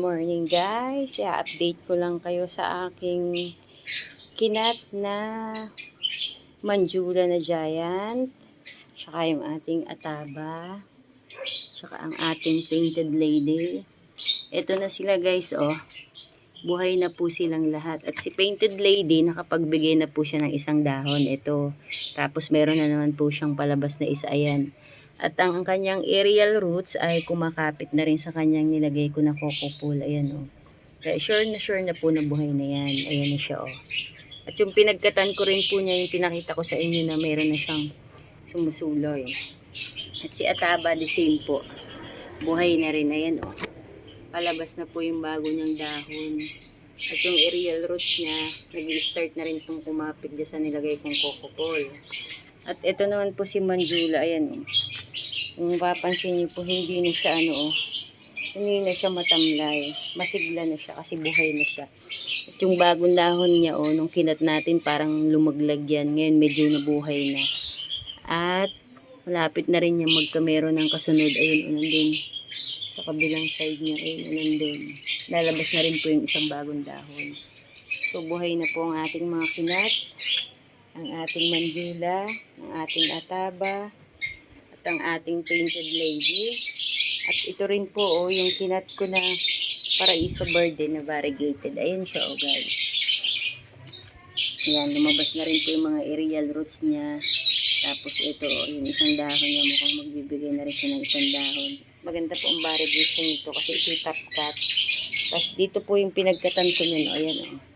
morning guys. I-update ko lang kayo sa aking kinat na Manjula na giant. Tsaka yung ating ataba. Tsaka ang ating painted lady. Ito na sila guys oh. Buhay na po silang lahat. At si painted lady nakapagbigay na po siya ng isang dahon. Ito. Tapos meron na naman po siyang palabas na isa. Ayan. At ang kanyang aerial roots ay kumakapit na rin sa kanyang nilagay ko na coco pool. Ayan o. Kaya sure na po na buhay na yan. Ayan na siya o. At yung pinagkatan ko rin po niya, yung pinakita ko sa inyo na meron na siyang sumusuloy. At si Ataba the same po. Buhay na rin. Ayan o. Palabas na po yung bago niyang dahon. At yung aerial roots niya, nag-start na rin pong kumapit dyan sa nilagay kong coco pool. At ito naman po si Manjula. Ayan o. Kung mapapansin niyo po, hindi na siya hindi na siya matamlay. Masigla na siya kasi buhay na siya. At yung bagong dahon niya, nung kinat natin, parang lumaglag yan. Ngayon, medyo nabuhay na. At malapit na rin niya magkamero ng kasunod. Ayun, nandun. Sa kabilang side niya, ayun, nandun. Lalabas na rin po yung isang bagong dahon. So, buhay na po ang ating mga kinat. Ang ating Manjula, ang ating Ataba, ang ating painted lady. At ito rin po yung kinat ko na Paraiso bird na variegated. Ayan siya guys. Ayan, lumabas na rin po yung mga aerial roots niya. Tapos ito yung isang dahon niya, mukhang magbibigay na rin siya ng isang dahon. Maganda po ang variegation nito kasi ito yung top cut. Tapos dito po yung pinagkatan ko niya. Ayan o.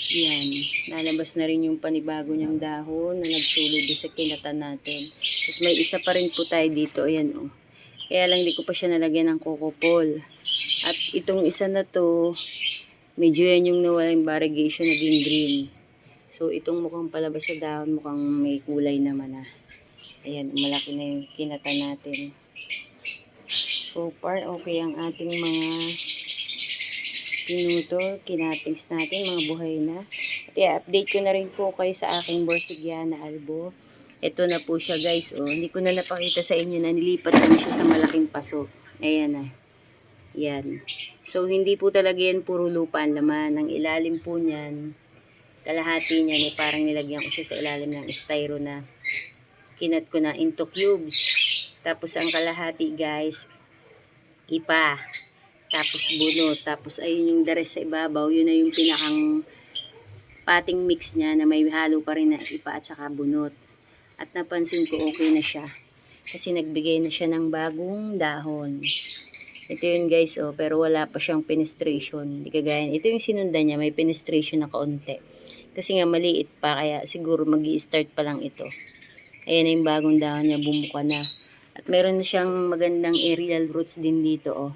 Yan, lalabas na rin yung panibago niyang dahon na nagsulod sa kinatan natin. Tapos may isa pa rin po tayo dito, ayan o. Kaya lang di ko pa siya nalagyan ng coco pool. At itong isa na to, medyo yan yung nawala yung variegation na green. So itong mukhang palabas sa dahon, mukhang may kulay naman ah. Ayan, malaki na yung kinatan natin. So far, okay ang ating mga pinuto, kinatings natin, mga buhay na. At i-update ko na rin po kayo sa aking Borsigiana albo. Ito na po siya guys, hindi ko na napakita sa inyo na nilipat na siya sa malaking paso. Ayan na. Yan. So, hindi po talaga yan puro lupa ang laman. Ang ilalim po niyan, kalahati niyan, parang nilagyan ko siya sa ilalim ng styro na kinat ko na into cubes. Tapos, ang kalahati guys, ipa. Tapos bunot. Tapos ayun yung dares sa ibabaw. Yun na yung pinakang pating mix niya na may halo pa rin na ipa at saka bunot. At napansin ko okay na siya. Kasi nagbigay na siya ng bagong dahon. Ito yun guys pero wala pa siyang penetration. Hindi kagaya. Ito yung sinundan niya. May penetration na kaunti. Kasi nga maliit pa kaya siguro magi-start pa lang ito. Ayan na yung bagong dahon niya. Bumuka na. At meron na siyang magandang aerial roots din dito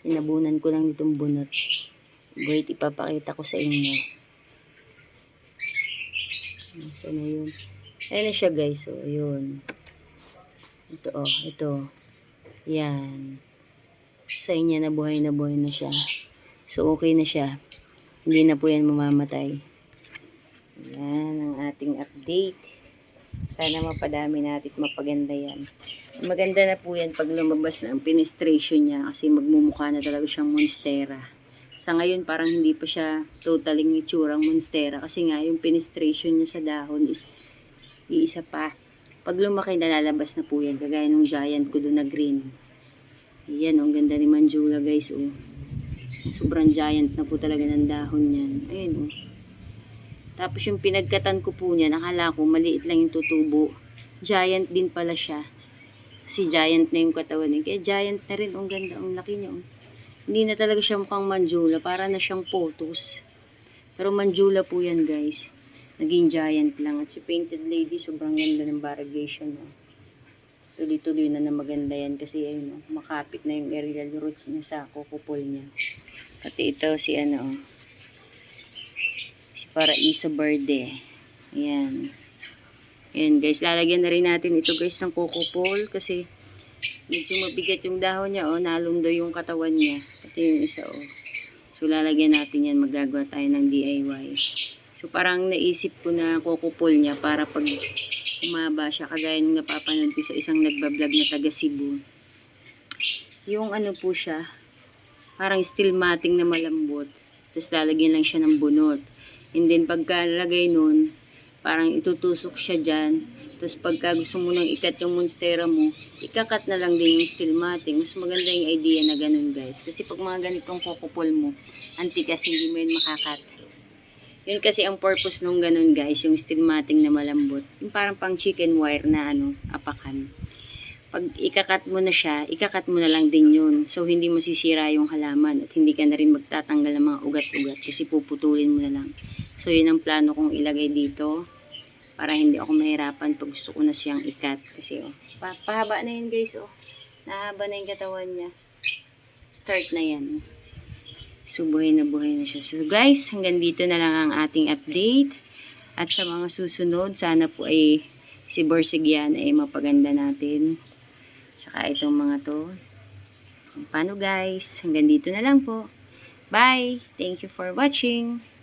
Inabunan ko lang itong bunot. Wait, ipapakita ko sa inyo. Saan na yun? Ayan na siya guys. Ayun. Ito ito. Yan. Sa inyo na buhay na siya. So, okay na siya. Hindi na po yan mamamatay. Yan ang ating update. Sana mapadami natin at mapaganda yan. Maganda na po yan pag lumabas na ang penetration niya kasi magmumukha na talaga siyang monstera. Sa ngayon parang hindi pa siya totally itsurang monstera kasi nga yung penetration niya sa dahon is iisa pa. Pag lumaki na lalabas na po yan kagaya ng giant ko doon na green. Ayan ang ganda ni Manjula guys Sobrang giant na po talaga ng dahon niyan. Ayun Tapos yung pinagkatan ko po niya, nakala ko maliit lang yung tutubo. Giant din pala siya. Kasi giant na yung katawan niya. Kaya giant na rin. Ang ganda, ang laki niya. Hindi na talaga siya mukhang Manjula. Para na siyang potos. Pero Manjula po yan guys. Naging giant lang. At si painted lady, sobrang ganda ng variegation. Tuloy-tuloy na maganda yan. Kasi ayun, makapit na yung aerial roots niya sa coco pool niya. Pati ito si Paraiso Verde. Ayan. Ayan guys, lalagyan na rin natin ito guys ng coco pool kasi medyo mabigat yung dahon niya nalundo yung katawan niya. Ito yung isa So lalagyan natin yan, magagawa tayo ng DIY. So parang naisip ko na coco pool niya para pag umaba siya, kagaya nung napapanood ko sa isang nagbablog na taga Cebu. Yung po siya, parang steel matting na malambot. Tapos lalagyan lang siya ng bunot. And then pagkalagay nun, parang itutusok siya dyan. Tapos pagka gusto mo nang ikat yung monstera mo, ikakat na lang din yung steel matting. Mas maganda yung idea na ganun guys. Kasi pag mga ganitong kukupol mo, antikas, hindi mo yun makakat. Yun kasi ang purpose nung ganun guys, yung steel matting na malambot. Yung parang pang chicken wire na apakan. Pag ikakat mo na siya, ikakat mo na lang din yun. So, hindi mo sisira yung halaman at hindi ka na rin magtatanggal ng mga ugat-ugat kasi puputulin mo na lang. So, yun ang plano kong ilagay dito para hindi ako mahirapan pag gusto ko na siyang ikat. Kasi, pahaba na yun guys, Nahaba na yung katawan niya. Start na yan. So, buhay na siya. So, guys, hanggang dito na lang ang ating update. At sa mga susunod, sana po ay si Borsigian ay mapaganda natin. Tsaka itong mga to. Paano guys? Hanggang dito na lang po. Bye! Thank you for watching.